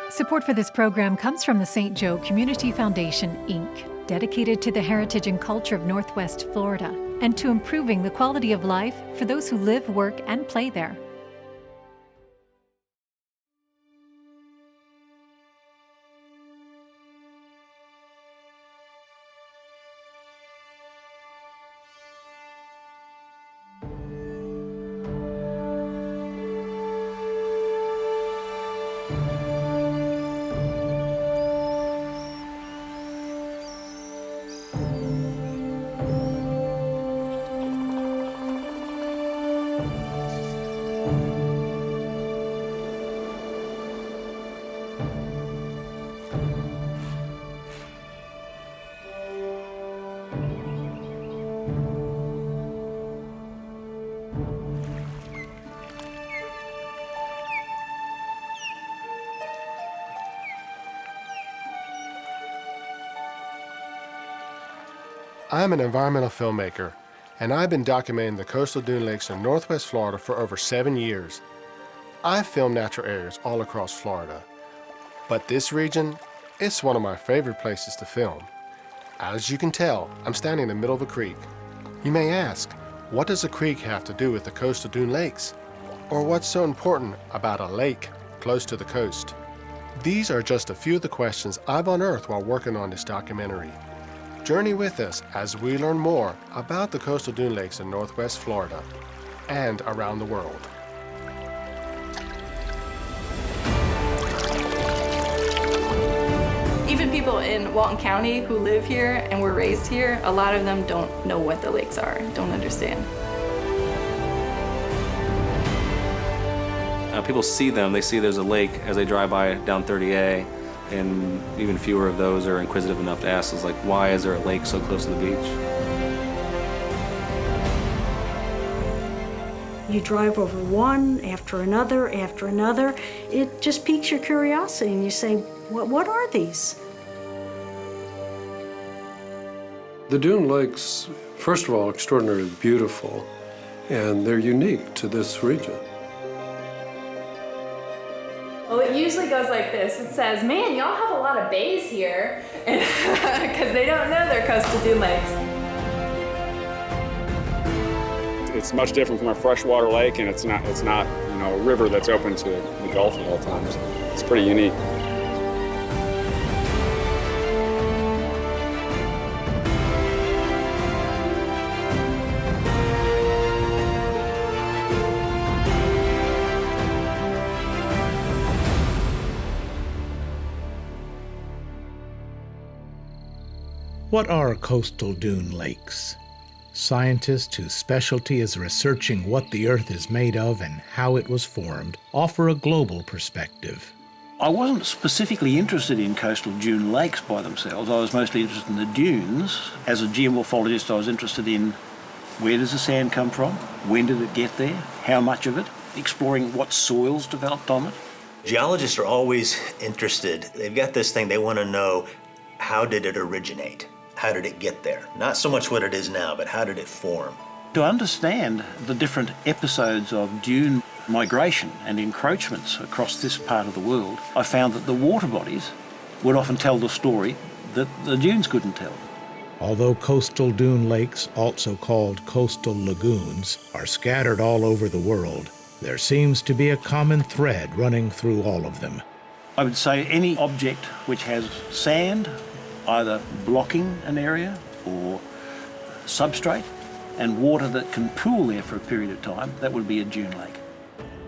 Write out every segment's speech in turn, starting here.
Support for this program comes from the St. Joe Community Foundation, Inc., dedicated to the heritage and culture of Northwest Florida and to improving the quality of life for those who live, work, and play there. I'm an environmental filmmaker, and I've been documenting the coastal dune lakes in Northwest Florida for over 7 years. I've filmed natural areas all across Florida, but this region, it's one of my favorite places to film. As you can tell, I'm standing in the middle of a creek. You may ask, what does a creek have to do with the coastal dune lakes? Or what's so important about a lake close to the coast? These are just a few of the questions I've unearthed while working on this documentary. Journey with us as we learn more about the coastal dune lakes in Northwest Florida and around the world. Even people in Walton County who live here and were raised here, a lot of them don't know what the lakes are, don't understand. People see them, they see there's a lake as they drive by down 30A, and even fewer of those are inquisitive enough to ask us, like, why is there a lake so close to the beach? You drive over one after another. It just piques your curiosity, and you say, what are these? The dune lakes, first of all, extraordinarily beautiful, and they're unique to this region. Well, it usually goes like this. It says, man, y'all have a lot of bays here, because they don't know they're coastal dune lakes. It's much different from a freshwater lake, and it's not a river that's open to the Gulf at all times. It's pretty unique. What are coastal dune lakes? Scientists whose specialty is researching what the Earth is made of and how it was formed offer a global perspective. I wasn't specifically interested in coastal dune lakes by themselves. I was mostly interested in the dunes. As a geomorphologist, I was interested in where does the sand come from? When did it get there? How much of it? Exploring what soils developed on it. Geologists are always interested. They've got this thing, they want to know, how did it originate? How did it get there? Not so much what it is now, but how did it form? To understand the different episodes of dune migration and encroachments across this part of the world, I found that the water bodies would often tell the story that the dunes couldn't tell. Although coastal dune lakes, also called coastal lagoons, are scattered all over the world, there seems to be a common thread running through all of them. I would say any object which has sand, either blocking an area or substrate, and water that can pool there for a period of time, that would be a dune lake.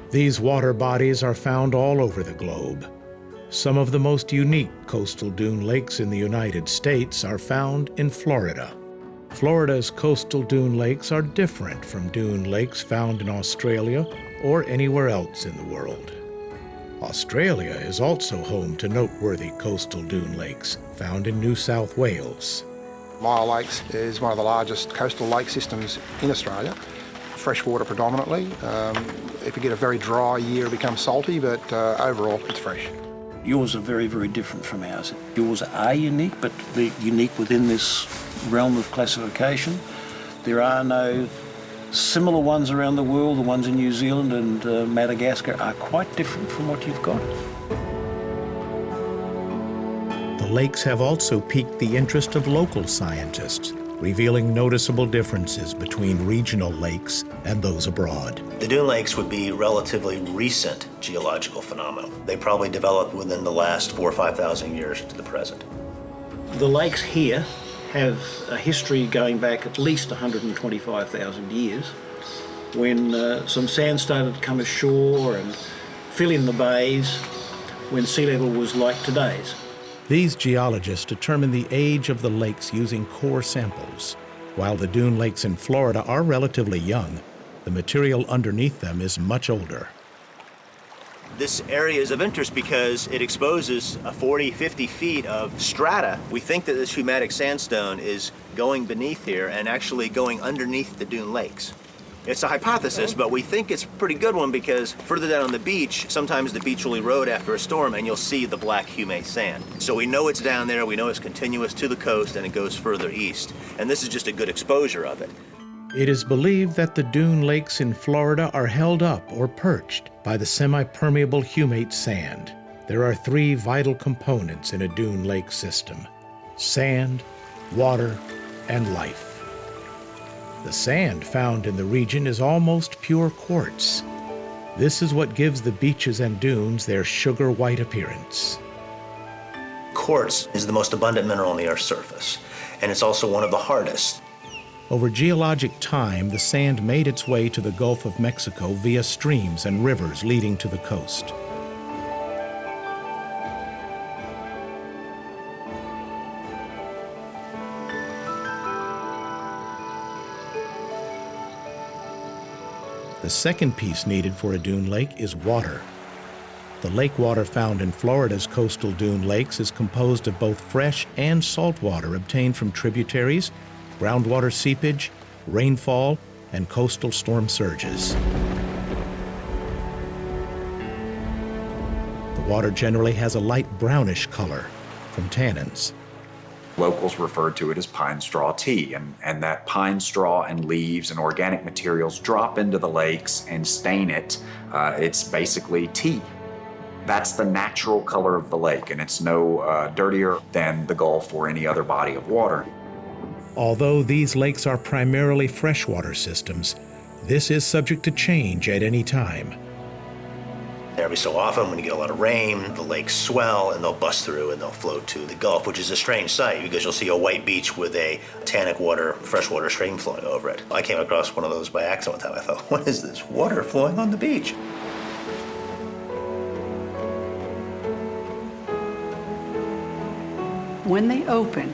These water bodies are found all over the globe. Some of the most unique coastal dune lakes in the United States are found in Florida. Florida's coastal dune lakes are different from dune lakes found in Australia or anywhere else in the world. Australia is also home to noteworthy coastal dune lakes found in New South Wales. Lyell Lakes is one of the largest coastal lake systems in Australia. Freshwater predominantly. If you get a very dry year, it becomes salty, but overall it's fresh. Yours are very, very different from ours. Yours are unique, but they're unique within this realm of classification. There are no similar ones around the world. The ones in New Zealand and Madagascar are quite different from what you've got. lakes have also piqued the interest of local scientists, revealing noticeable differences between regional lakes and those abroad. The dune lakes would be relatively recent geological phenomena. They probably developed within the last 4,000 or 5,000 years to the present. The lakes here have a history going back at least 125,000 years, when some sand started to come ashore and fill in the bays when sea level was like today's. These geologists determine the age of the lakes using core samples. While the dune lakes in Florida are relatively young, the material underneath them is much older. This area is of interest because it exposes 40, 50 feet of strata. We think that this humatic sandstone is going beneath here and actually going underneath the dune lakes. It's a hypothesis, but we think it's a pretty good one because further down on the beach, sometimes the beach will erode after a storm and you'll see the black hume sand. So we know it's down there, we know it's continuous to the coast and it goes further east. And this is just a good exposure of it. It is believed that the dune lakes in Florida are held up or perched by the semi-permeable humate sand. There are three vital components in a dune lake system: sand, water, and life. The sand found in the region is almost pure quartz. This is what gives the beaches and dunes their sugar white appearance. Quartz is the most abundant mineral on the Earth's surface, and it's also one of the hardest. Over geologic time, the sand made its way to the Gulf of Mexico via streams and rivers leading to the coast. The second piece needed for a dune lake is water. The lake water found in Florida's coastal dune lakes is composed of both fresh and salt water obtained from tributaries, groundwater seepage, rainfall, and coastal storm surges. The water generally has a light brownish color from tannins. Locals refer to it as pine straw tea, and that pine straw and leaves and organic materials drop into the lakes and stain it. It's basically tea. That's the natural color of the lake, and it's no dirtier than the Gulf or any other body of water. Although these lakes are primarily freshwater systems, this is subject to change at any time. Every so often, when you get a lot of rain, the lakes swell and they'll bust through and they'll flow to the Gulf, which is a strange sight because you'll see a white beach with a tannic water, freshwater stream flowing over it. I came across one of those by accident one time. I thought, what is this water flowing on the beach? When they open,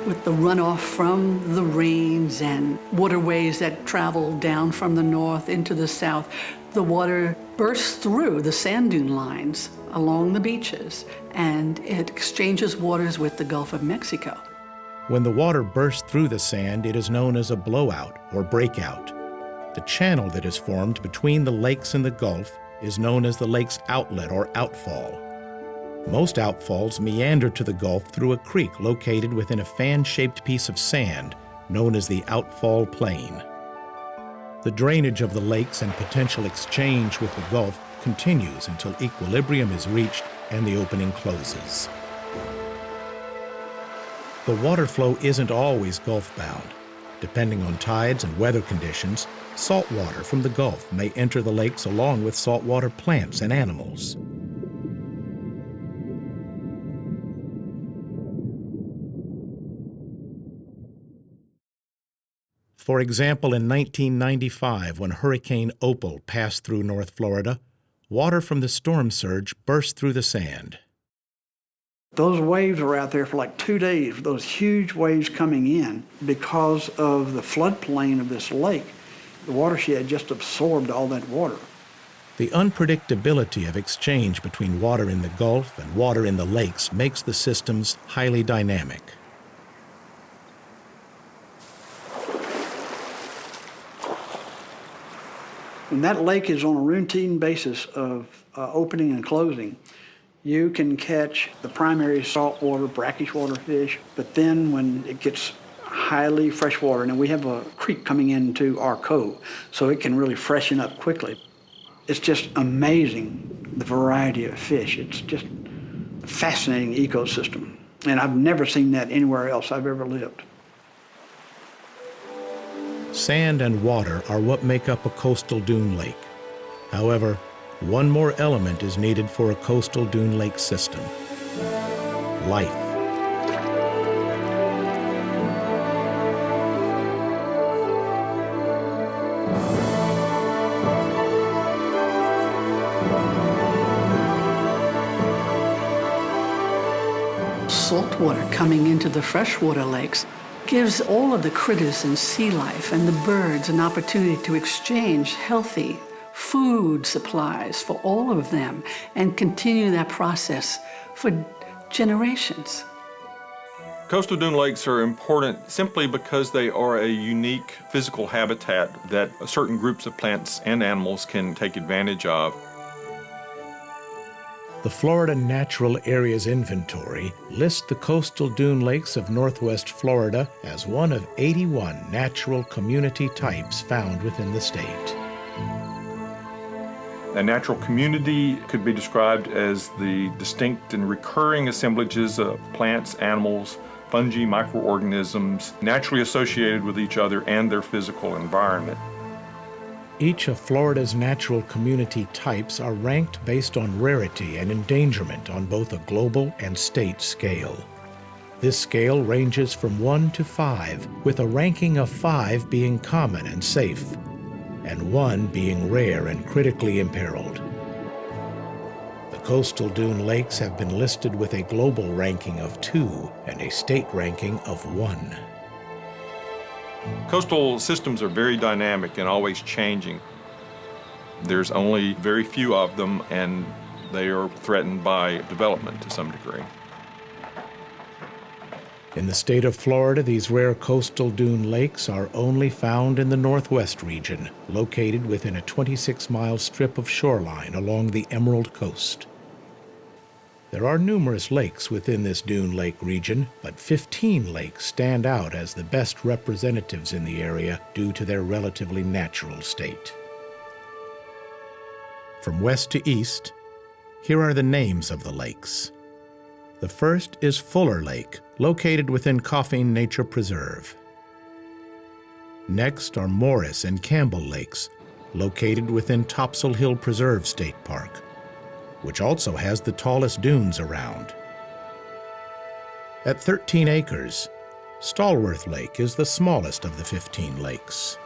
with the runoff from the rains and waterways that travel down from the north into the south, the water bursts through the sand dune lines along the beaches, and it exchanges waters with the Gulf of Mexico. When the water bursts through the sand, it is known as a blowout or breakout. The channel that is formed between the lakes and the Gulf is known as the lake's outlet or outfall. Most outfalls meander to the Gulf through a creek located within a fan-shaped piece of sand known as the outfall plain. The drainage of the lakes and potential exchange with the Gulf continues until equilibrium is reached and the opening closes. The water flow isn't always Gulf-bound. Depending on tides and weather conditions, salt water from the Gulf may enter the lakes along with saltwater plants and animals. For example, in 1995, when Hurricane Opal passed through North Florida, water from the storm surge burst through the sand. Those waves were out there for like 2 days, those huge waves coming in because of the floodplain of this lake. The watershed just absorbed all that water. The unpredictability of exchange between water in the Gulf and water in the lakes makes the systems highly dynamic. When that lake is on a routine basis of opening and closing, you can catch the primary saltwater, brackish water fish, but then when it gets highly freshwater, and we have a creek coming into our cove, so it can really freshen up quickly. It's just amazing, the variety of fish. It's just a fascinating ecosystem. And I've never seen that anywhere else I've ever lived. Sand and water are what make up a coastal dune lake. However, one more element is needed for a coastal dune lake system: life. Salt water coming into the freshwater lakes gives all of the critters and sea life and the birds an opportunity to exchange healthy food supplies for all of them and continue that process for generations. Coastal dune lakes are important simply because they are a unique physical habitat that certain groups of plants and animals can take advantage of. The Florida Natural Areas Inventory lists the coastal dune lakes of Northwest Florida as one of 81 natural community types found within the state. A natural community could be described as the distinct and recurring assemblages of plants, animals, fungi, microorganisms naturally associated with each other and their physical environment. Each of Florida's natural community types are ranked based on rarity and endangerment on both a global and state scale. This scale ranges from 1 to 5, with a ranking of 5 being common and safe, and 1 being rare and critically imperiled. The coastal dune lakes have been listed with a global ranking of 2 and a state ranking of 1. Coastal systems are very dynamic and always changing. There's only very few of them, and they are threatened by development to some degree. In the state of Florida, these rare coastal dune lakes are only found in the Northwest region, located within a 26-mile strip of shoreline along the Emerald Coast. There are numerous lakes within this dune lake region, but 15 lakes stand out as the best representatives in the area due to their relatively natural state. From west to east, here are the names of the lakes. The first is Fuller Lake, located within Coffeen Nature Preserve. Next are Morris and Campbell Lakes, located within Topsail Hill Preserve State Park, which also has the tallest dunes around. At 13 acres, Stallworth Lake is the smallest of the 15 lakes.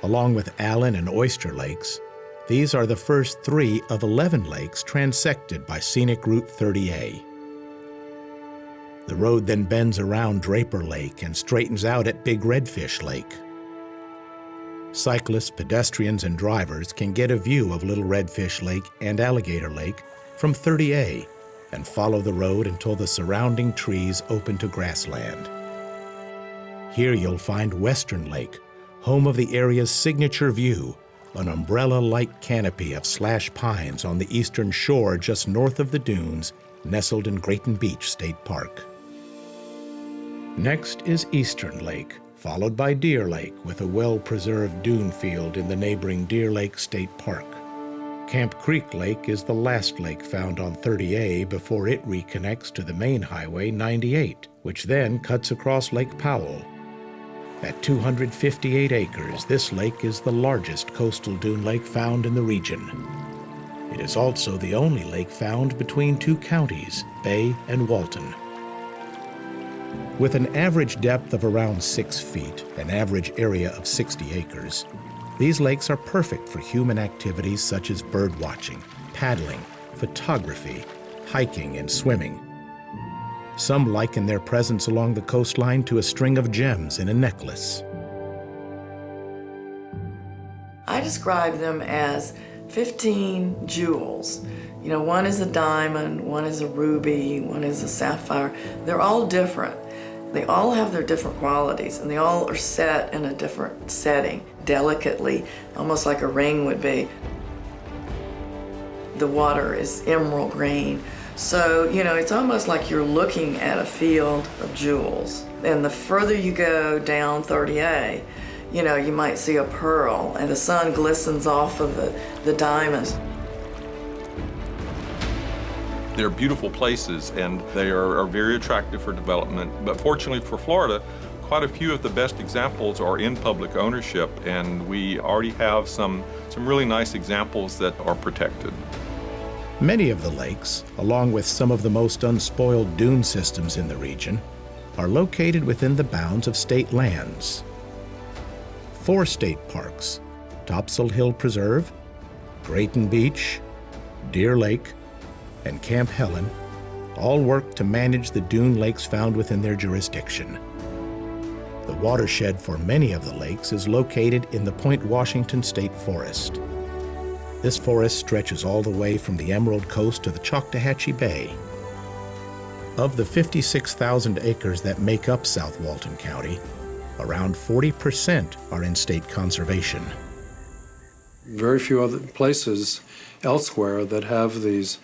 Along with Allen and Oyster Lakes, these are the first 3 of 11 lakes transected by Scenic Route 30A. The road then bends around Draper Lake and straightens out at Big Redfish Lake. Cyclists, pedestrians, and drivers can get a view of Little Redfish Lake and Alligator Lake from 30A and follow the road until the surrounding trees open to grassland. Here you'll find Western Lake, home of the area's signature view, an umbrella-like canopy of slash pines on the eastern shore just north of the dunes, nestled in Grayton Beach State Park. Next is Eastern Lake, followed by Deer Lake with a well-preserved dune field in the neighboring Deer Lake State Park. Camp Creek Lake is the last lake found on 30A before it reconnects to the main highway 98, which then cuts across Lake Powell. At 258 acres, this lake is the largest coastal dune lake found in the region. It is also the only lake found between 2 counties, Bay and Walton. With an average depth of around 6 feet, an average area of 60 acres, these lakes are perfect for human activities such as bird watching, paddling, photography, hiking, and swimming. Some liken their presence along the coastline to a string of gems in a necklace. I describe them as 15 jewels. You know, one is a diamond, one is a ruby, one is a sapphire. They're all different. They all have their different qualities, and they all are set in a different setting, delicately, almost like a ring would be. The water is emerald green. So, you know, it's almost like you're looking at a field of jewels. And the further you go down 30A, you know, you might see a pearl, and the sun glistens off of the diamonds. They're beautiful places, and they are very attractive for development. But fortunately for Florida, quite a few of the best examples are in public ownership, and we already have some really nice examples that are protected. Many of the lakes, along with some of the most unspoiled dune systems in the region, are located within the bounds of state lands. 4 state parks, Topsail Hill Preserve, Grayton Beach, Deer Lake, and Camp Helen, all work to manage the dune lakes found within their jurisdiction. The watershed for many of the lakes is located in the Point Washington State Forest. This forest stretches all the way from the Emerald Coast to the Choctawhatchee Bay. Of the 56,000 acres that make up South Walton County, around 40% are in state conservation. Very few other places elsewhere that have these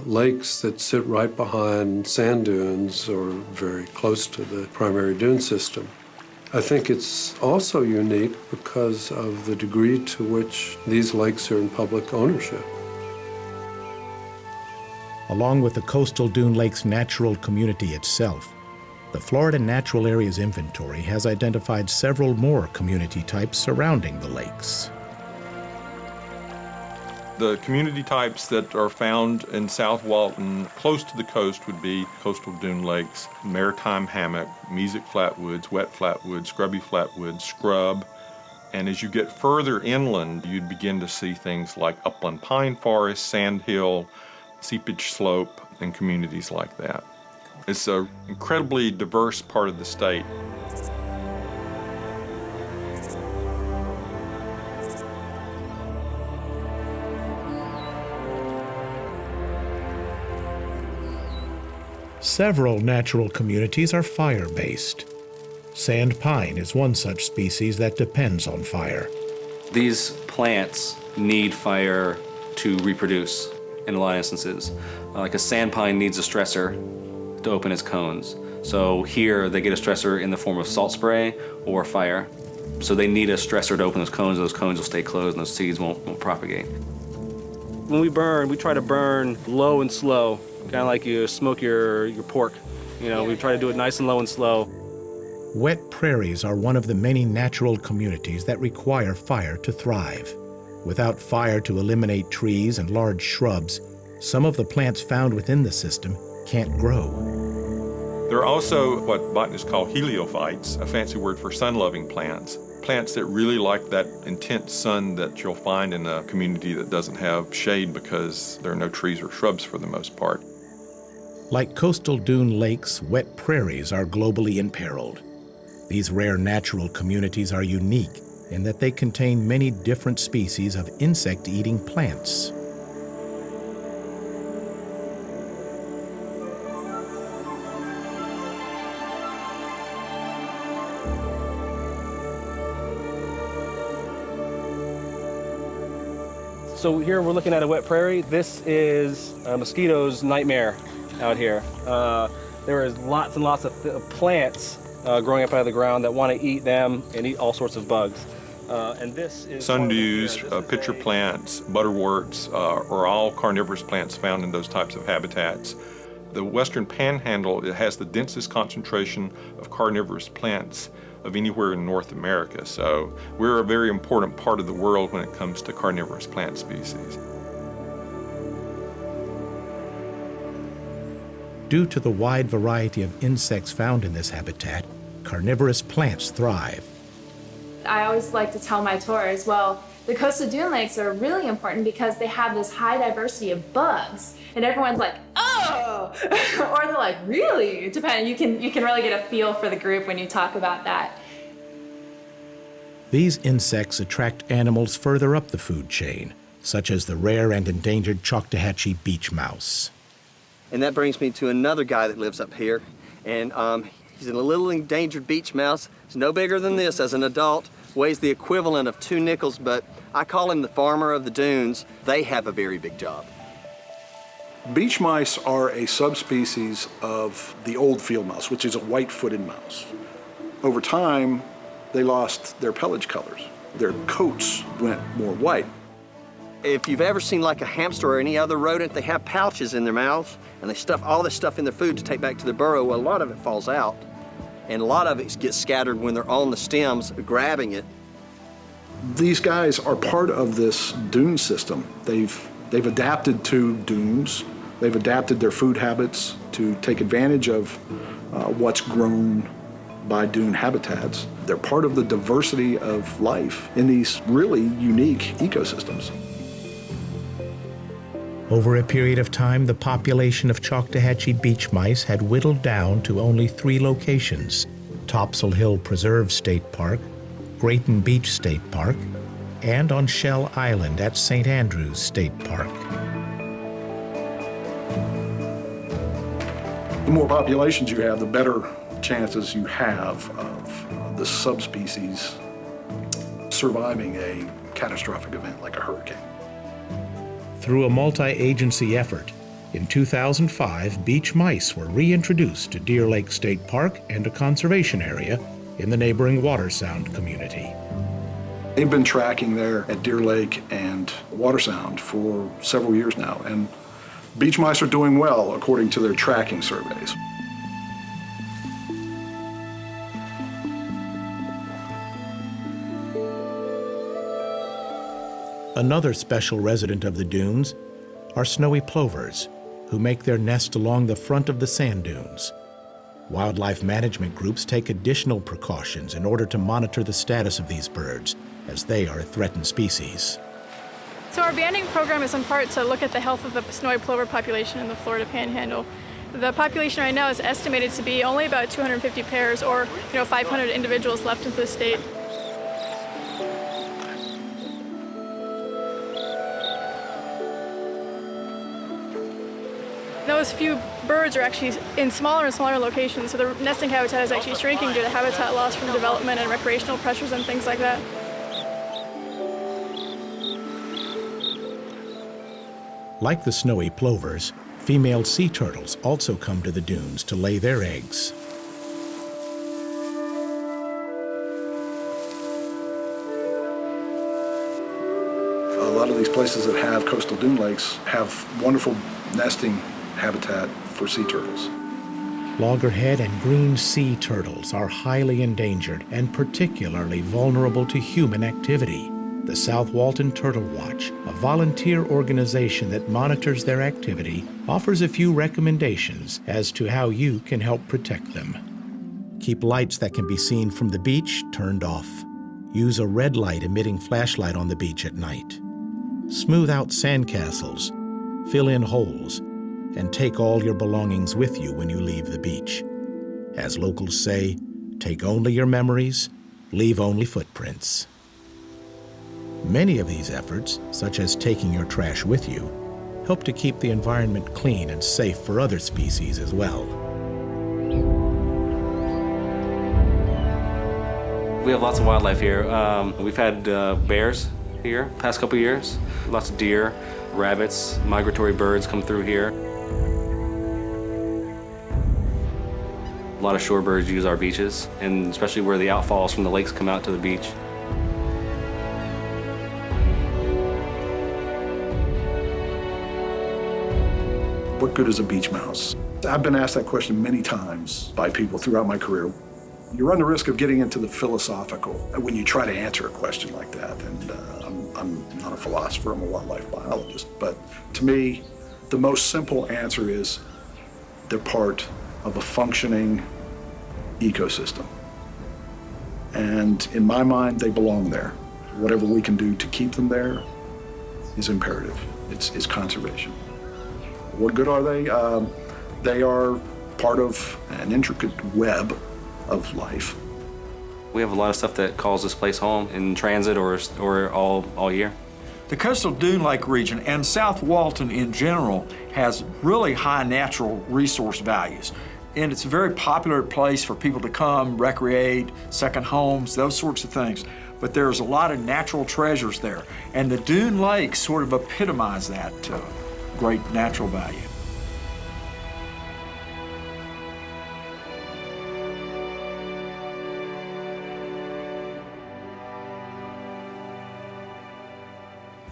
lakes that sit right behind sand dunes or very close to the primary dune system. I think it's also unique because of the degree to which these lakes are in public ownership. Along with the coastal dune lakes natural community itself, the Florida Natural Areas Inventory has identified several more community types surrounding the lakes. The community types that are found in South Walton close to the coast would be coastal dune lakes, maritime hammock, mesic flatwoods, wet flatwoods, scrubby flatwoods, scrub. And as you get further inland, you'd begin to see things like upland pine forest, sandhill, seepage slope, and communities like that. It's an incredibly diverse part of the state. Several natural communities are fire-based. Sand pine is one such species that depends on fire. These plants need fire to reproduce in a lot of instances. Like a sand pine needs a stressor to open its cones. So here they get a stressor in the form of salt spray or fire. So they need a stressor to open those cones will stay closed and those seeds won't propagate. When we burn, we try to burn low and slow, kind of like you smoke your pork. You know, we try to do it nice and low and slow. Wet prairies are one of the many natural communities that require fire to thrive. Without fire to eliminate trees and large shrubs, some of the plants found within the system can't grow. There are also what botanists call heliophytes, a fancy word for sun-loving plants. Plants that really like that intense sun that you'll find in a community that doesn't have shade because there are no trees or shrubs for the most part. Like coastal dune lakes, wet prairies are globally imperiled. These rare natural communities are unique in that they contain many different species of insect-eating plants. So here we're looking at a wet prairie. This is a mosquito's nightmare out here. There is lots and lots of plants growing up out of the ground that want to eat them and eat all sorts of bugs. And this is sundews, pitcher plants, butterworts are all carnivorous plants found in those types of habitats. The Western Panhandle, it has the densest concentration of carnivorous plants of anywhere in North America. So we're a very important part of the world when it comes to carnivorous plant species. Due to the wide variety of insects found in this habitat, carnivorous plants thrive. I always like to tell my tours, well, the coastal dune lakes are really important because they have this high diversity of bugs. And everyone's like, oh! Or they're like, really? It depends. You can really get a feel for the group when you talk about that. These insects attract animals further up the food chain, such as the rare and endangered Choctawhatchee beech mouse. And that brings me to another guy that lives up here. And he's a little endangered beech mouse. He's no bigger than this as an adult, weighs the equivalent of 2 nickels, but I call him the farmer of the dunes. They have a very big job. Beech mice are a subspecies of the old field mouse, which is a white-footed mouse. Over time, they lost their pelage colors. Their coats went more white. If you've ever seen like a hamster or any other rodent, they have pouches in their mouths and they stuff all this stuff in their food to take back to their burrow. Well, a lot of it falls out and a lot of it gets scattered when they're on the stems grabbing it. These guys are part of this dune system. They've adapted to dunes. They've adapted their food habits to take advantage of what's grown by dune habitats. They're part of the diversity of life in these really unique ecosystems. Over a period of time, the population of Choctawhatchee beech mice had whittled down to only 3 locations: Topsail Hill Preserve State Park, Grayton Beach State Park, and on Shell Island at St. Andrews State Park. The more populations you have, the better chances you have of the subspecies surviving a catastrophic event like a hurricane. Through a multi-agency effort, in 2005, beech mice were reintroduced to Deer Lake State Park and a conservation area in the neighboring Watersound community. They've been tracking there at Deer Lake and Watersound for several years now, and beech mice are doing well according to their tracking surveys. Another special resident of the dunes are snowy plovers, who make their nest along the front of the sand dunes. Wildlife management groups take additional precautions in order to monitor the status of these birds, as they are a threatened species. So our banding program is in part to look at the health of the snowy plover population in the Florida Panhandle. The population right now is estimated to be only about 250 pairs, or 500 individuals left in the state. Those few birds are actually in smaller and smaller locations, so the nesting habitat is actually shrinking due to habitat loss from development and recreational pressures and things like that. Like the snowy plovers, female sea turtles also come to the dunes to lay their eggs. A lot of these places that have coastal dune lakes have wonderful nesting habitat for sea turtles. Loggerhead and green sea turtles are highly endangered and particularly vulnerable to human activity. The South Walton Turtle Watch, a volunteer organization that monitors their activity, offers a few recommendations as to how you can help protect them. Keep lights that can be seen from the beach turned off. Use a red light emitting flashlight on the beach at night. Smooth out sandcastles, fill in holes, and take all your belongings with you when you leave the beach. As locals say, take only your memories, leave only footprints. Many of these efforts, such as taking your trash with you, help to keep the environment clean and safe for other species as well. We have lots of wildlife here. We've had bears here past couple years, lots of deer, rabbits, migratory birds come through here. A lot of shorebirds use our beaches, and especially where the outfalls from the lakes come out to the beach. What good is a beech mouse? I've been asked that question many times by people throughout my career. You run the risk of getting into the philosophical when you try to answer a question like that. And I'm not a philosopher, I'm a wildlife biologist. But to me, the most simple answer is they're part of a functioning ecosystem. And in my mind, they belong there. Whatever we can do to keep them there is imperative. It's conservation. What good are they? They are part of an intricate web of life. We have a lot of stuff that calls this place home in transit or all year. The coastal dune lake region and South Walton in general has really high natural resource values. And it's a very popular place for people to come, recreate, second homes, those sorts of things. But there's a lot of natural treasures there. And the dune lakes sort of epitomize that great natural value.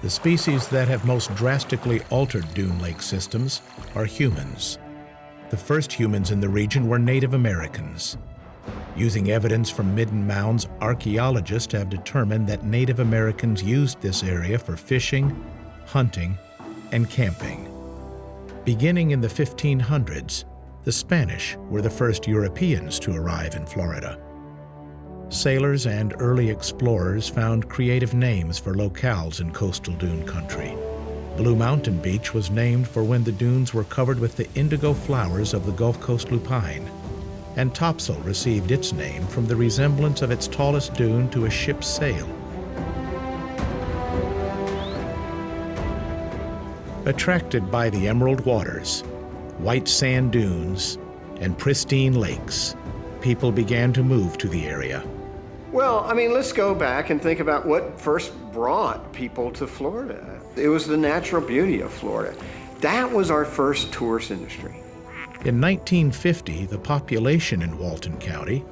The species that have most drastically altered dune lake systems are humans. The first humans in the region were Native Americans. Using evidence from midden mounds, archaeologists have determined that Native Americans used this area for fishing, hunting, and camping. Beginning in the 1500s, the Spanish were the first Europeans to arrive in Florida. Sailors and early explorers found creative names for locales in coastal dune country. Blue Mountain Beach was named for when the dunes were covered with the indigo flowers of the Gulf Coast lupine, and Topsail received its name from the resemblance of its tallest dune to a ship's sail. Attracted by the emerald waters, white sand dunes, and pristine lakes, people began to move to the area. Well, I mean, let's go back and think about what first brought people to Florida. It was the natural beauty of Florida. That was our first tourist industry. In 1950, the population in Walton County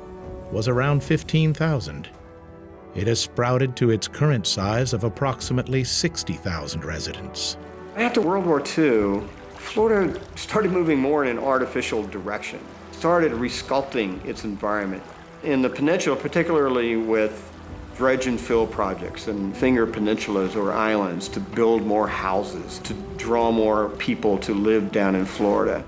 was around 15,000. It has sprouted to its current size of approximately 60,000 residents. After World War II, Florida started moving more in an artificial direction, started resculpting its environment. In the peninsula, particularly with dredge and fill projects and finger peninsulas or islands to build more houses, to draw more people to live down in Florida.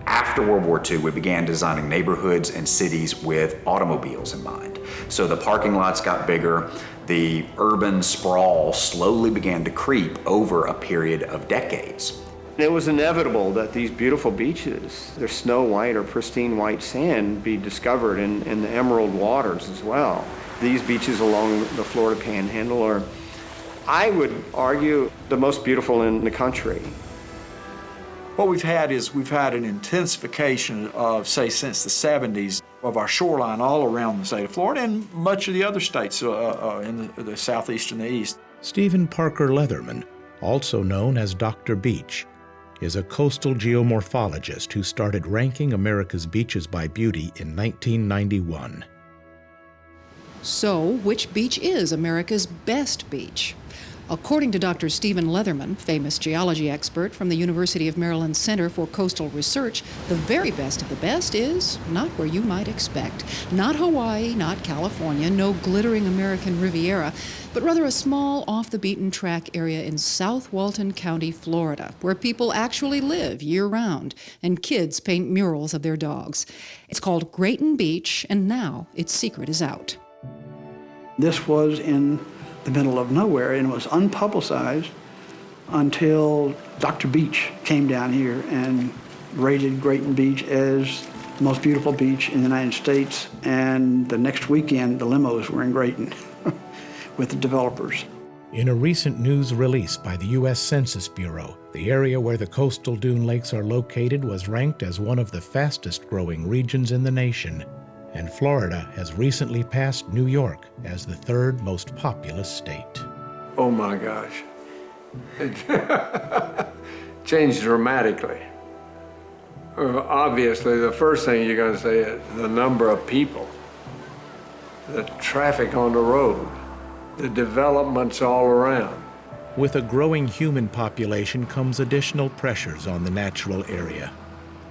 After World War II, we began designing neighborhoods and cities with automobiles in mind. So the parking lots got bigger, the urban sprawl slowly began to creep over a period of decades. It was inevitable that these beautiful beaches, their snow white or pristine white sand, be discovered in the emerald waters as well. These beaches along the Florida Panhandle are, I would argue, the most beautiful in the country. What we've had is we've had an intensification of, say, since the 70s of our shoreline all around the state of Florida and much of the other states in the southeast and the east. Stephen Parker Leatherman, also known as Dr. Beach, is a coastal geomorphologist who started ranking America's beaches by beauty in 1991. So, which beach is America's best beach? According to Dr. Stephen Leatherman, famous geology expert from the University of Maryland Center for Coastal Research, the very best of the best is not where you might expect. Not Hawaii, not California, no glittering American Riviera, but rather a small, off-the-beaten-track area in South Walton County, Florida, where people actually live year-round and kids paint murals of their dogs. It's called Grayton Beach, and now its secret is out. This was in the middle of nowhere and was unpublicized until Dr. Beach came down here and rated Grayton Beach as the most beautiful beach in the United States. And the next weekend, the limos were in Grayton with the developers. In a recent news release by the U.S. Census Bureau, the area where the coastal dune lakes are located was ranked as one of the fastest-growing regions in the nation. And Florida has recently passed New York as the third most populous state. Oh my gosh. It changed dramatically. Obviously, the first thing you're going to say is the number of people, the traffic on the road, the developments all around. With a growing human population comes additional pressures on the natural area.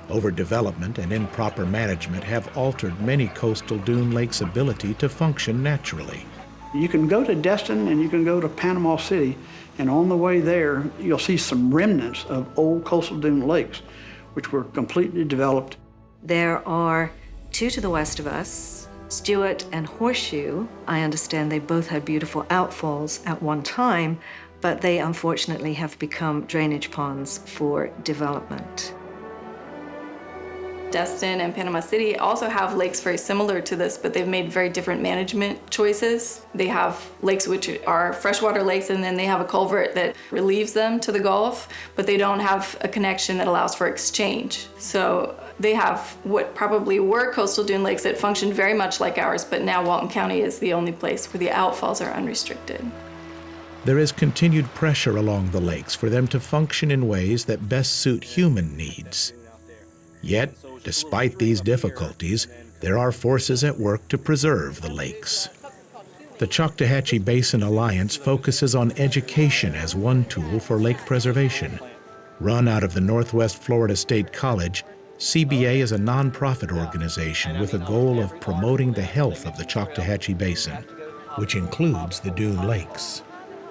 Overdevelopment and improper management have altered many coastal dune lakes' ability to function naturally. You can go to Destin and you can go to Panama City, and on the way there, you'll see some remnants of old coastal dune lakes, which were completely developed. There are two to the west of us, Stewart and Horseshoe. I understand they both had beautiful outfalls at one time, but they unfortunately have become drainage ponds for development. Destin and Panama City also have lakes very similar to this, but they've made very different management choices. They have lakes which are freshwater lakes, and then they have a culvert that relieves them to the Gulf, but they don't have a connection that allows for exchange. So they have what probably were coastal dune lakes that functioned very much like ours, but now Walton County is the only place where the outfalls are unrestricted. There is continued pressure along the lakes for them to function in ways that best suit human needs. Yet, despite these difficulties, there are forces at work to preserve the lakes. The Choctawhatchee Basin Alliance focuses on education as one tool for lake preservation. Run out of the Northwest Florida State College, CBA is a nonprofit organization with a goal of promoting the health of the Choctawhatchee Basin, which includes the Dune Lakes.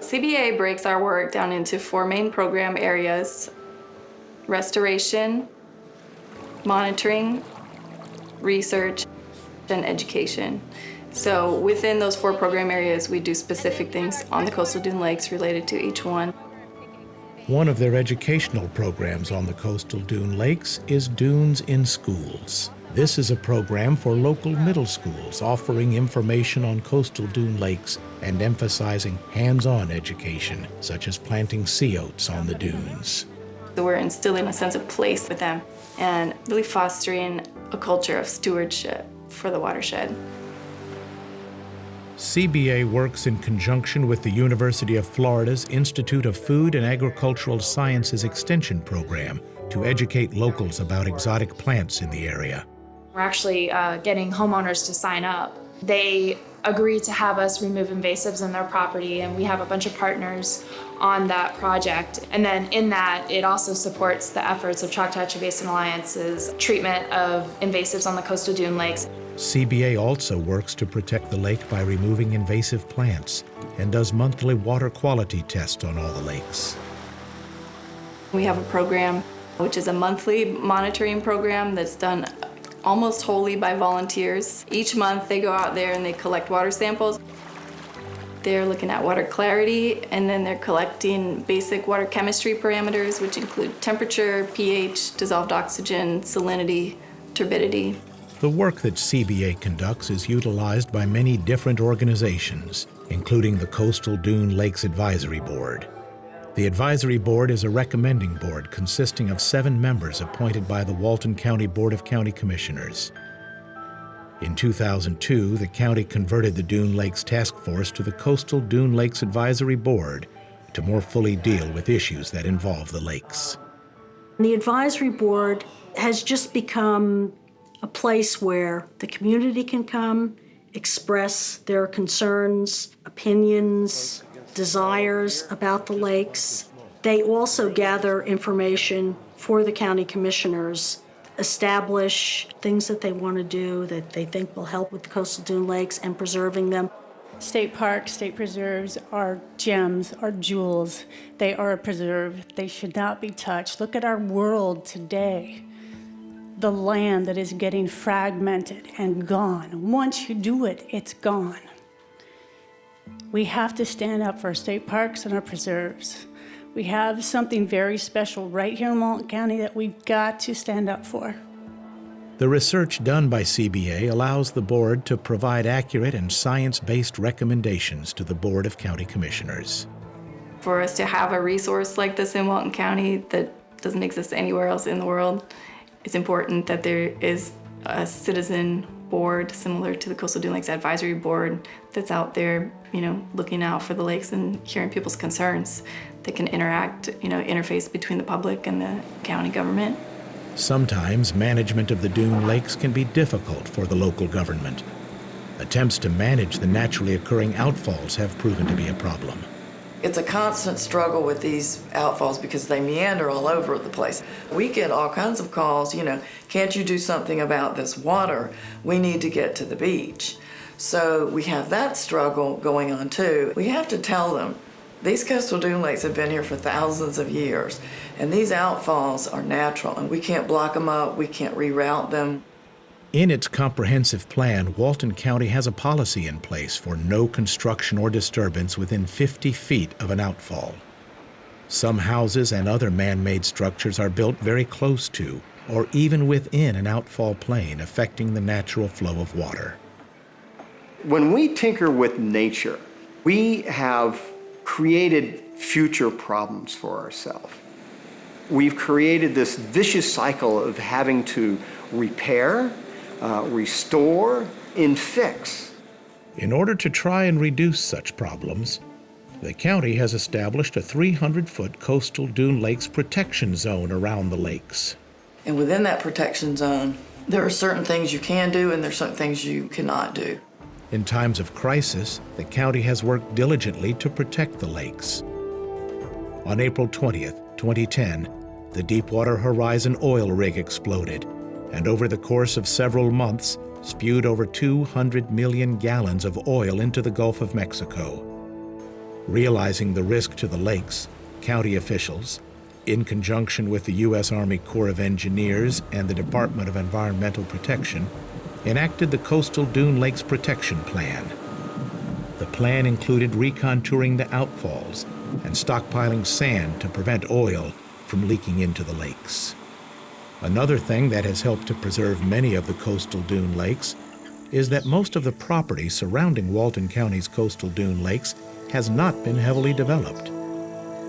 CBA breaks our work down into 4 main program areas: restoration, monitoring, research, and education. So within those 4 program areas, we do specific things on the coastal dune lakes related to each one. One of their educational programs on the coastal dune lakes is Dunes in Schools. This is a program for local middle schools offering information on coastal dune lakes and emphasizing hands-on education, such as planting sea oats on the dunes. So we're instilling a sense of place with them and really fostering a culture of stewardship for the watershed. CBA works in conjunction with the University of Florida's Institute of Food and Agricultural Sciences Extension Program to educate locals about exotic plants in the area. We're actually getting homeowners to sign up. They agree to have us remove invasives in their property, and we have a bunch of partners on that project. And then in that, it also supports the efforts of Choctawhatchee Basin Alliance's treatment of invasives on the coastal dune lakes. CBA also works to protect the lake by removing invasive plants and does monthly water quality tests on all the lakes. We have a program which is a monthly monitoring program that's done almost wholly by volunteers. Each month they go out there and they collect water samples. They're looking at water clarity, and then they're collecting basic water chemistry parameters, which include temperature, pH, dissolved oxygen, salinity, turbidity. The work that CBA conducts is utilized by many different organizations, including the Coastal Dune Lakes Advisory Board. The advisory board is a recommending board consisting of 7 members appointed by the Walton County Board of County Commissioners. In 2002, the county converted the Dune Lakes Task Force to the Coastal Dune Lakes Advisory Board to more fully deal with issues that involve the lakes. The advisory board has just become a place where the community can come, express their concerns, opinions, desires about the lakes. They also gather information for the county commissioners, establish things that they want to do that they think will help with the coastal dune lakes and preserving them. State parks, state preserves are gems, are jewels. They are preserved. They should not be touched. Look at our world today. The land that is getting fragmented and gone. Once you do it, it's gone. We have to stand up for our state parks and our preserves. We have something very special right here in Walton County that we've got to stand up for. The research done by CBA allows the board to provide accurate and science-based recommendations to the Board of County Commissioners. For us to have a resource like this in Walton County that doesn't exist anywhere else in the world, it's important that there is a citizen board similar to the Coastal Dune Lakes Advisory Board that's out there, looking out for the lakes and hearing people's concerns that can interact, interface between the public and the county government. Sometimes management of the dune lakes can be difficult for the local government. Attempts to manage the naturally occurring outfalls have proven to be a problem. It's a constant struggle with these outfalls because they meander all over the place. We get all kinds of calls, can't you do something about this water? We need to get to the beach. So we have that struggle going on too. We have to tell them, these coastal dune lakes have been here for thousands of years, and these outfalls are natural, and we can't block them up, we can't reroute them. In its comprehensive plan, Walton County has a policy in place for no construction or disturbance within 50 feet of an outfall. Some houses and other man-made structures are built very close to, or even within an outfall plain, affecting the natural flow of water. When we tinker with nature, we have created future problems for ourselves. We've created this vicious cycle of having to repair, restore, and fix. In order to try and reduce such problems, the county has established a 300-foot coastal dune lakes protection zone around the lakes. And within that protection zone, there are certain things you can do and there are certain things you cannot do. In times of crisis, the county has worked diligently to protect the lakes. On April 20th, 2010, the Deepwater Horizon oil rig exploded, and over the course of several months, spewed over 200 million gallons of oil into the Gulf of Mexico. Realizing the risk to the lakes, county officials, in conjunction with the U.S. Army Corps of Engineers and the Department of Environmental Protection, enacted the Coastal Dune Lakes Protection Plan. The plan included recontouring the outfalls and stockpiling sand to prevent oil from leaking into the lakes. Another thing that has helped to preserve many of the coastal dune lakes is that most of the property surrounding Walton County's coastal dune lakes has not been heavily developed.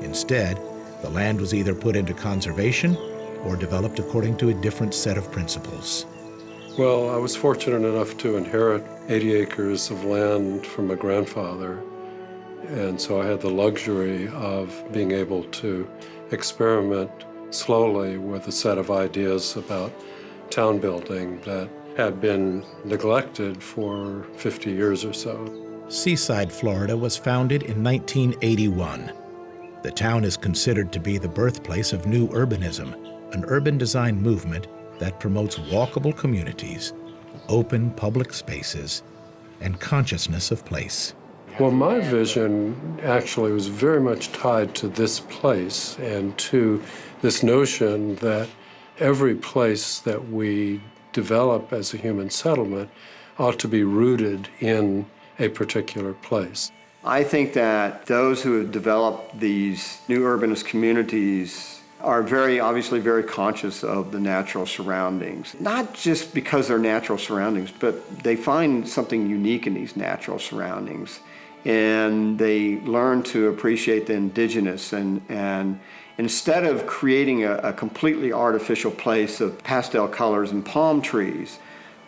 Instead, the land was either put into conservation or developed according to a different set of principles. Well, I was fortunate enough to inherit 80 acres of land from my grandfather, and so I had the luxury of being able to experiment slowly with a set of ideas about town building that had been neglected for 50 years or so. Seaside, Florida was founded in 1981. The town is considered to be the birthplace of new urbanism, an urban design movement that promotes walkable communities, open public spaces, and consciousness of place. Well, my vision actually was very much tied to this place and to this notion that every place that we develop as a human settlement ought to be rooted in a particular place. I think that those who have developed these new urbanist communities are obviously very conscious of the natural surroundings. Not just because they're natural surroundings, but they find something unique in these natural surroundings. And they learn to appreciate the indigenous, and instead of creating a completely artificial place of pastel colors and palm trees,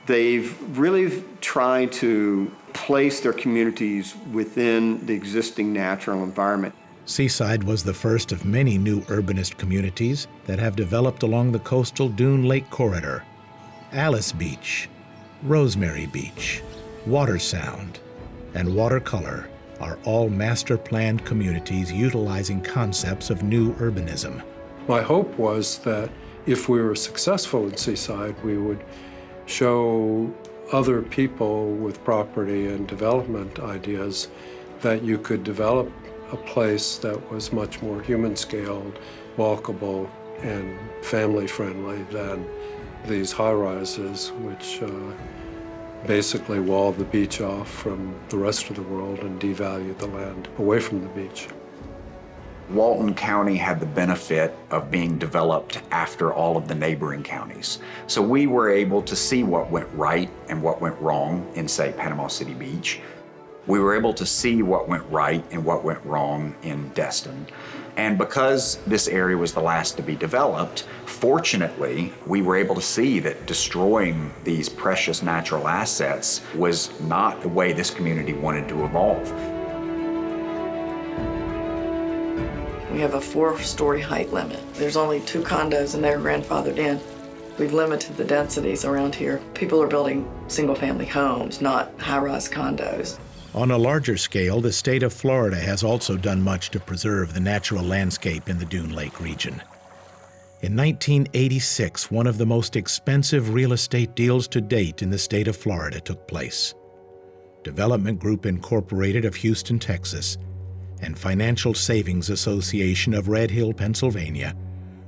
they've really tried to place their communities within the existing natural environment. Seaside was the first of many new urbanist communities that have developed along the coastal Dune Lake corridor. Alice Beach, Rosemary Beach, Water Sound, and Watercolor are all master-planned communities utilizing concepts of new urbanism. My hope was that if we were successful in Seaside, we would show other people with property and development ideas that you could develop a place that was much more human-scaled, walkable, and family-friendly than these high-rises, which basically walled the beach off from the rest of the world and devalued the land away from the beach. Walton County had the benefit of being developed after all of the neighboring counties. So we were able to see what went right and what went wrong in, say, Panama City Beach. We were able to see what went right and what went wrong in Destin. And because this area was the last to be developed, fortunately, we were able to see that destroying these precious natural assets was not the way this community wanted to evolve. We have a 4-story height limit. There's only 2 condos and they're grandfathered in. We've limited the densities around here. People are building single-family homes, not high-rise condos. On a larger scale, the state of Florida has also done much to preserve the natural landscape in the Dune Lake region. In 1986, one of the most expensive real estate deals to date in the state of Florida took place. Development Group Incorporated of Houston, Texas, and Financial Savings Association of Red Hill, Pennsylvania,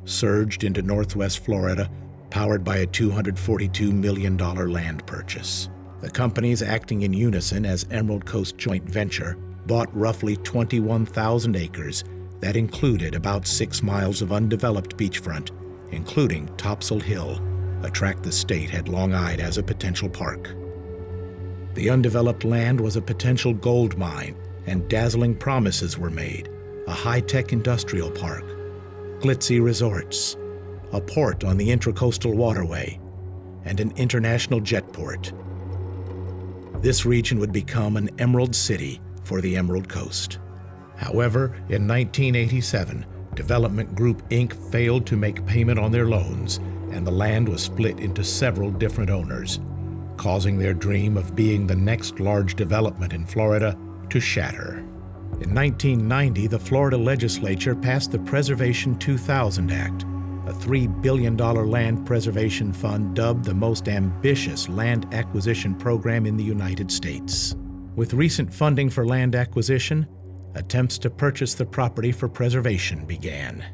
surged into Northwest Florida, powered by a $242 million land purchase. The companies, acting in unison as Emerald Coast Joint Venture, bought roughly 21,000 acres that included about 6 miles of undeveloped beachfront, including Topsail Hill, a tract the state had long-eyed as a potential park. The undeveloped land was a potential gold mine, and dazzling promises were made: a high-tech industrial park, glitzy resorts, a port on the Intracoastal Waterway, and an international jet port. This region would become an emerald city for the Emerald Coast. However, in 1987, Development Group Inc. failed to make payment on their loans, and the land was split into several different owners, causing their dream of being the next large development in Florida to shatter. In 1990, the Florida legislature passed the Preservation 2000 Act, a $3 billion land preservation fund dubbed the most ambitious land acquisition program in the United States. With recent funding for land acquisition, attempts to purchase the property for preservation began.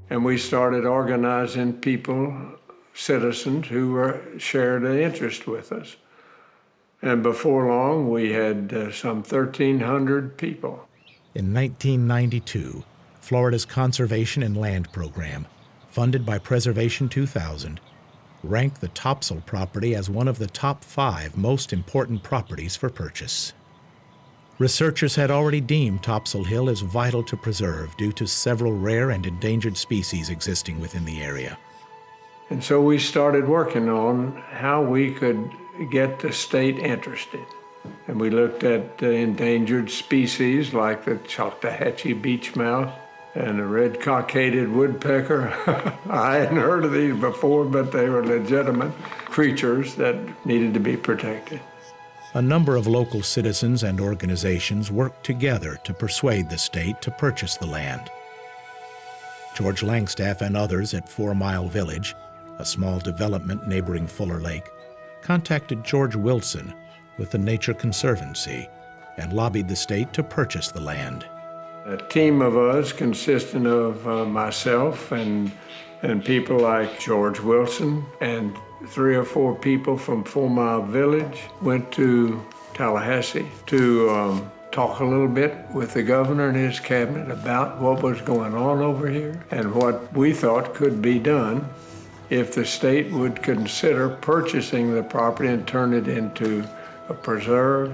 And we started organizing people, citizens who shared an interest with us. And before long, we had some 1,300 people. In 1992, Florida's Conservation and Land Program, funded by Preservation 2000, ranked the Topsail property as one of the top 5 most important properties for purchase. Researchers had already deemed Topsail Hill as vital to preserve due to several rare and endangered species existing within the area. And so we started working on how we could get the state interested. And we looked at endangered species like the Choctawhatchee beech mouse and the red cockaded woodpecker. I hadn't heard of these before, but they were legitimate creatures that needed to be protected. A number of local citizens and organizations worked together to persuade the state to purchase the land. George Langstaff and others at 4 Mile Village, a small development neighboring Fuller Lake, contacted George Wilson with the Nature Conservancy and lobbied the state to purchase the land. A team of us consisting of myself and people like George Wilson and 3 or 4 people from 4 Mile Village went to Tallahassee to talk a little bit with the governor and his cabinet about what was going on over here and what we thought could be done if the state would consider purchasing the property and turn it into a preserve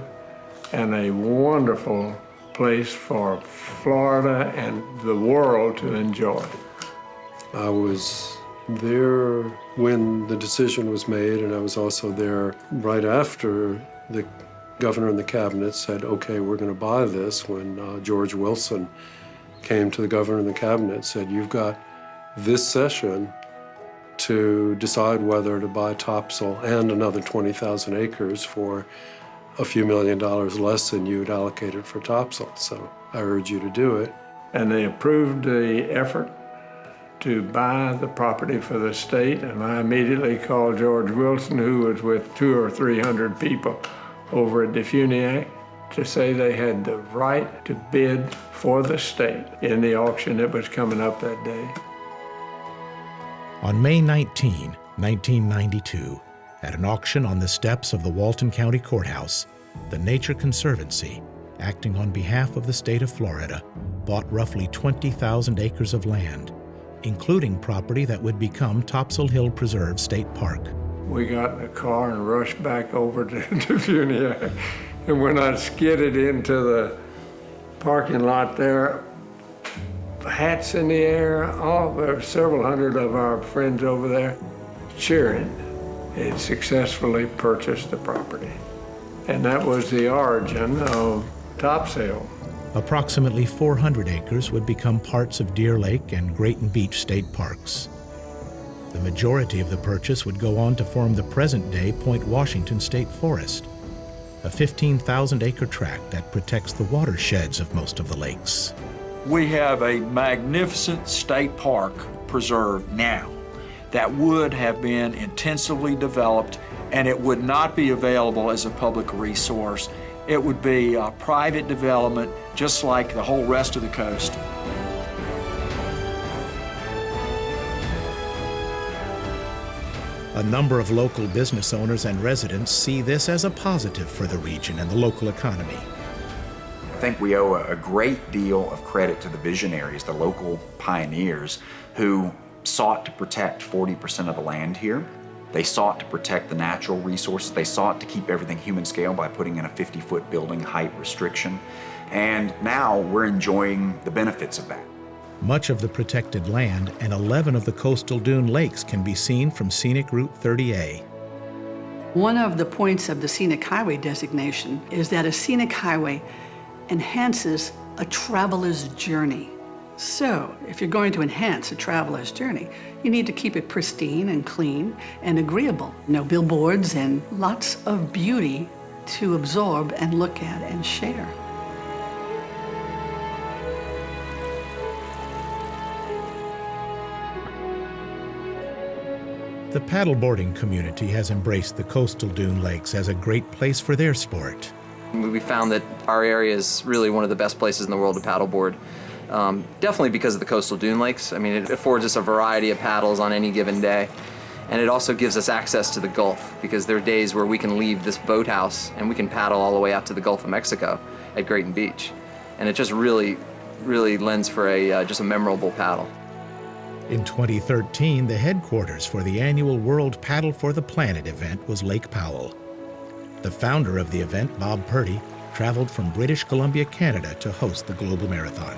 and a wonderful place for Florida and the world to enjoy. I was there when the decision was made, and I was also there right after the governor and the cabinet said, okay, we're going to buy this, when George Wilson came to the governor and the cabinet and said, you've got this session to decide whether to buy Topsail and another 20,000 acres for a few $1 million less than you'd allocated for Topsail. So I urge you to do it. And they approved the effort to buy the property for the state, and I immediately called George Wilson, who was with 200 or 300 people over at Defuniac, to say they had the right to bid for the state in the auction that was coming up that day. On May 19, 1992, at an auction on the steps of the Walton County Courthouse, the Nature Conservancy, acting on behalf of the state of Florida, bought roughly 20,000 acres of land, including property that would become Topsail Hill Preserve State Park. We got in a car and rushed back over to Defuniac, and when I skidded into the parking lot there, hats in the air, there were several hundred of our friends over there cheering. It successfully purchased the property. And that was the origin of Topsail. Approximately 400 acres would become parts of Deer Lake and Grayton Beach state parks. The majority of the purchase would go on to form the present-day Point Washington State Forest, a 15,000-acre tract that protects the watersheds of most of the lakes. We have a magnificent state park preserve now that would have been intensively developed, and it would not be available as a public resource. It would be a private development, just like the whole rest of the coast. A number of local business owners and residents see this as a positive for the region and the local economy. I think we owe a great deal of credit to the visionaries, the local pioneers, who sought to protect 40% of the land here. They sought to protect the natural resources. They sought to keep everything human scale by putting in a 50-foot building height restriction. And now we're enjoying the benefits of that. Much of the protected land and 11 of the coastal dune lakes can be seen from Scenic Route 30A. One of the points of the scenic highway designation is that a scenic highway enhances a traveler's journey. So, if you're going to enhance a traveler's journey, you need to keep it pristine and clean and agreeable. No billboards and lots of beauty to absorb and look at and share. The paddleboarding community has embraced the coastal dune lakes as a great place for their sport. We found that our area is really one of the best places in the world to paddleboard. Definitely because of the coastal dune lakes. I mean, it affords us a variety of paddles on any given day. And it also gives us access to the Gulf, because there are days where we can leave this boathouse and we can paddle all the way out to the Gulf of Mexico at Grayton Beach. And it just really lends for just a memorable paddle. In 2013, the headquarters for the annual World Paddle for the Planet event was Lake Powell. The founder of the event, Bob Purdy, traveled from British Columbia, Canada to host the global marathon.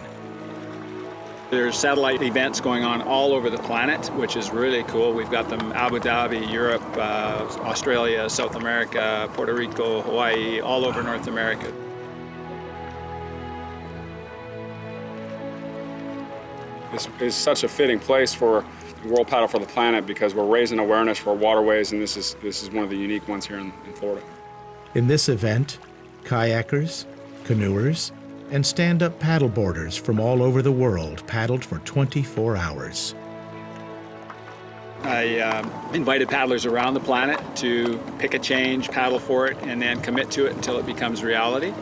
There's satellite events going on all over the planet, which is really cool. We've got them Abu Dhabi, Europe, Australia, South America, Puerto Rico, Hawaii, all over North America. This is such a fitting place for World Paddle for the Planet because we're raising awareness for waterways, and this is one of the unique ones here in Florida. In this event, kayakers, canoers, and stand-up paddleboarders from all over the world paddled for 24 hours. I invited paddlers around the planet to pick a change, paddle for it, and then commit to it until it becomes reality.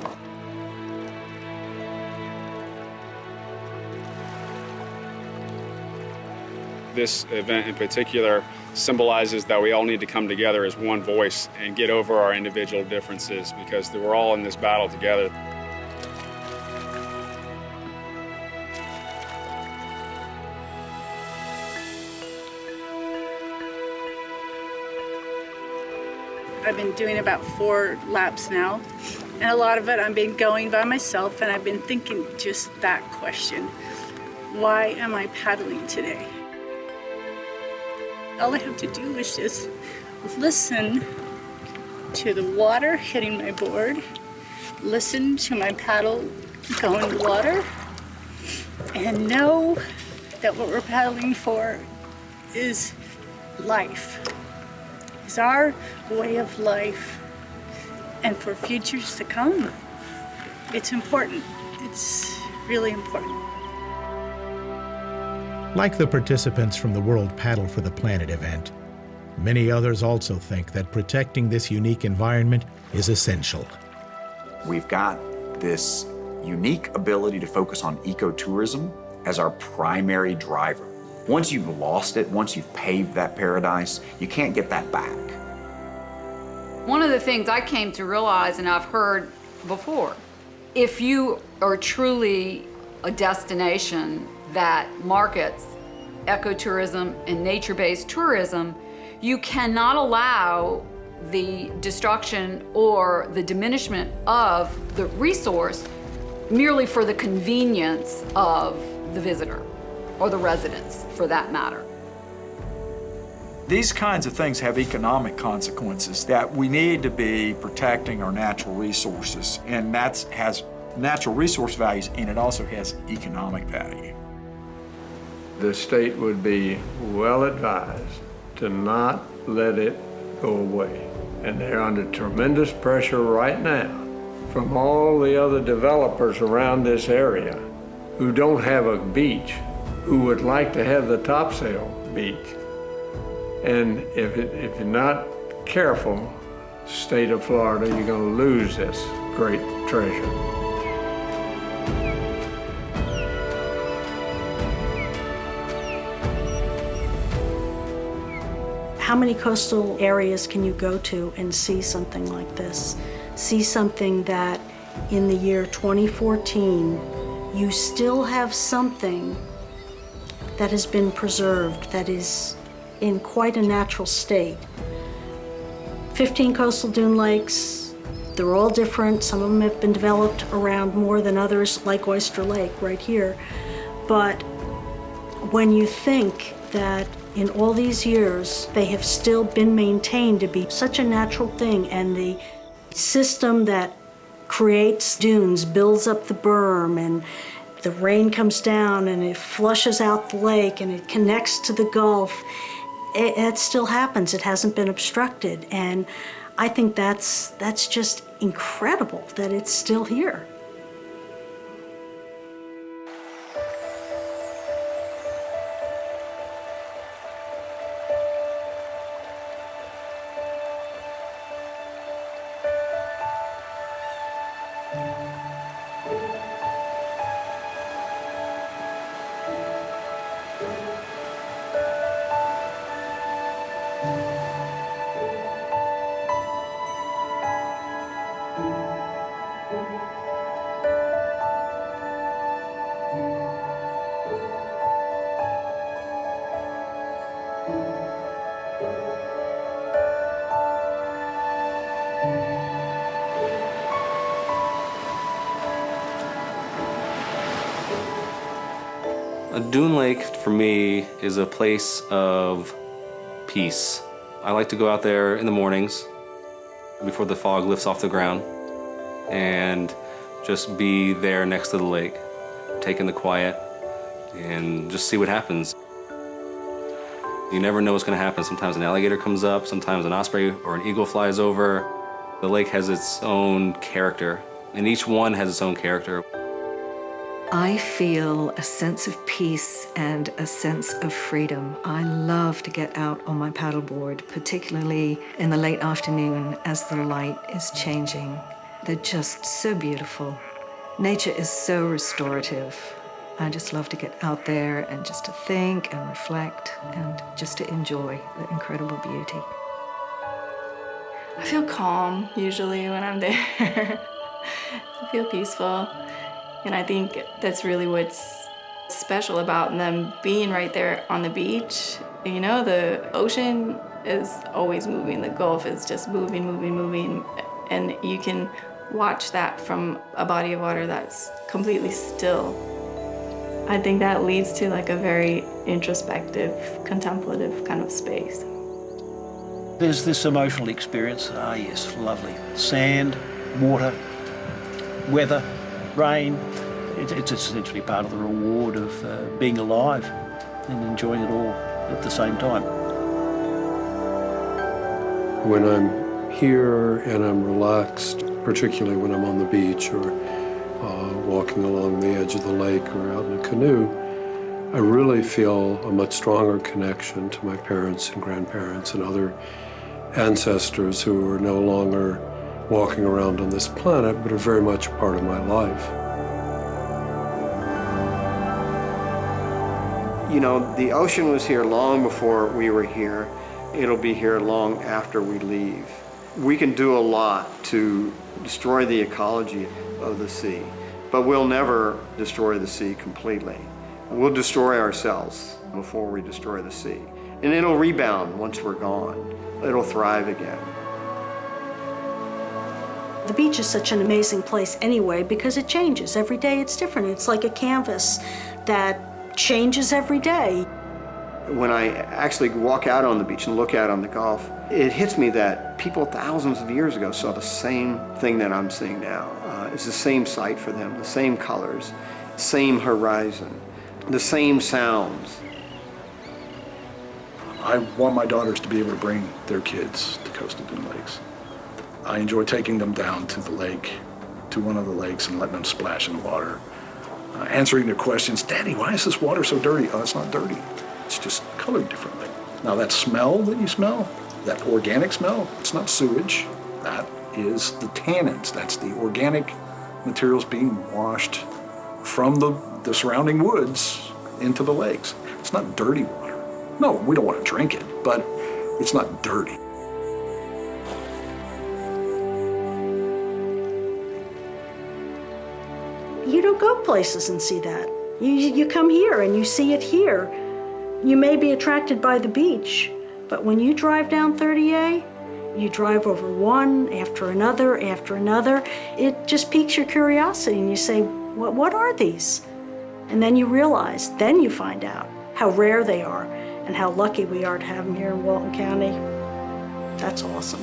This event in particular symbolizes that we all need to come together as one voice and get over our individual differences, because we're all in this battle together. I've been doing about 4 laps now, and a lot of it I've been going by myself, and I've been thinking just that question: why am I paddling today? All I have to do is just listen to the water hitting my board, listen to my paddle going in the water, and know that what we're paddling for is life. Is our way of life, and for futures to come. It's important. It's really important. Like the participants from the World Paddle for the Planet event, many others also think that protecting this unique environment is essential. We've got this unique ability to focus on ecotourism as our primary driver. Once you've lost it, once you've paved that paradise, you can't get that back. One of the things I came to realize, and I've heard before, if you are truly a destination that markets ecotourism and nature-based tourism, you cannot allow the destruction or the diminishment of the resource merely for the convenience of the visitor or the residents, for that matter. These kinds of things have economic consequences, that we need to be protecting our natural resources, and that has natural resource values, and it also has economic value. The state would be well advised to not let it go away. And they're under tremendous pressure right now from all the other developers around this area who don't have a beach, who would like to have the topsail beach. And if you're not careful, state of Florida, you're going to lose this great treasure. How many coastal areas can you go to and see something like this? See something that in the year 2014, you still have something that has been preserved, that is in quite a natural state. 15 coastal dune lakes, they're all different. Some of them have been developed around more than others, like Oyster Lake right here. But when you think that in all these years, they have still been maintained to be such a natural thing, and the system that creates dunes, builds up the berm, the rain comes down and it flushes out the lake and it connects to the Gulf. It still happens. It hasn't been obstructed. And I think that's just incredible that it's still here. A dune lake for me is a place of peace. I like to go out there in the mornings before the fog lifts off the ground and just be there next to the lake, take in the quiet and just see what happens. You never know what's going to happen. Sometimes an alligator comes up, sometimes an osprey or an eagle flies over. The lake has its own character, and each one has its own character. I feel a sense of peace and a sense of freedom. I love to get out on my paddleboard, particularly in the late afternoon as the light is changing. They're just so beautiful. Nature is so restorative. I just love to get out there and just to think and reflect and just to enjoy the incredible beauty. I feel calm usually when I'm there. I feel peaceful. And I think that's really what's special about them being right there on the beach. You know, the ocean is always moving. The Gulf is just moving, moving, moving. And you can watch that from a body of water that's completely still. I think that leads to like a very introspective, contemplative kind of space. There's this emotional experience. Ah, yes, lovely. Sand, water, weather, rain. It's essentially part of the reward of being alive and enjoying it all at the same time. When I'm here and I'm relaxed, particularly when I'm on the beach or walking along the edge of the lake or out in a canoe, I really feel a much stronger connection to my parents and grandparents and other ancestors who are no longer walking around on this planet, but are very much a part of my life. You know, the ocean was here long before we were here. It'll be here long after we leave. We can do a lot to destroy the ecology of the sea, but we'll never destroy the sea completely. We'll destroy ourselves before we destroy the sea. And it'll rebound once we're gone. It'll thrive again. The beach is such an amazing place anyway because it changes. Every day it's different. It's like a canvas that changes every day. When I actually walk out on the beach and look out on the Gulf, it hits me that people thousands of years ago saw the same thing that I'm seeing now. It's the same sight for them, the same colors, same horizon, the same sounds. I want my daughters to be able to bring their kids to coastal dune lakes. I enjoy taking them down to the lake, to one of the lakes, and letting them splash in the water. Answering their questions, Daddy, why is this water so dirty? Oh, it's not dirty. It's just colored differently. Now that smell that you smell, that organic smell, it's not sewage. That is the tannins. That's the organic materials being washed from the surrounding woods into the lakes. It's not dirty water. No, we don't want to drink it, but it's not dirty. You don't go places and see that. You come here and you see it here. You may be attracted by the beach, but when you drive down 30A, you drive over one after another, it just piques your curiosity and you say, what are these? And then you realize, then you find out how rare they are and how lucky we are to have them here in Walton County. That's awesome.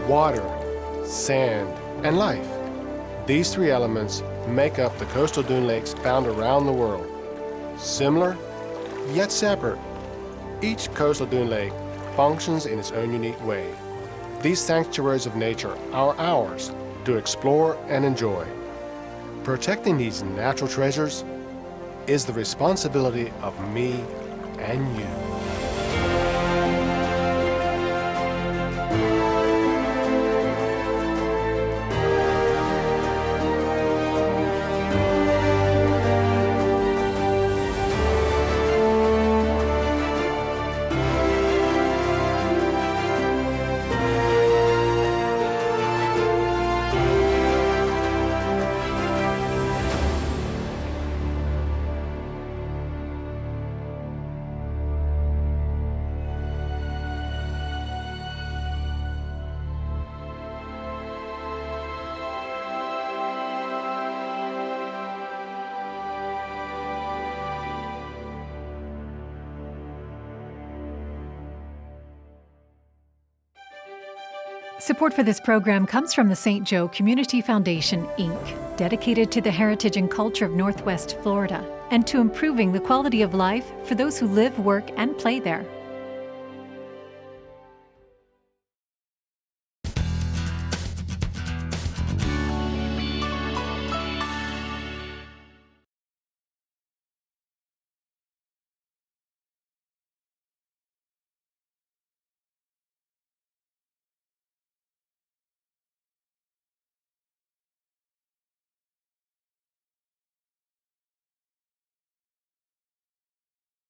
water, sand, and life. These three elements make up the coastal dune lakes found around the world. Similar, yet separate, each coastal dune lake functions in its own unique way. These sanctuaries of nature are ours to explore and enjoy. Protecting these natural treasures is the responsibility of me and you. Support for this program comes from the St. Joe Community Foundation, Inc., dedicated to the heritage and culture of Northwest Florida and to improving the quality of life for those who live, work, and play there.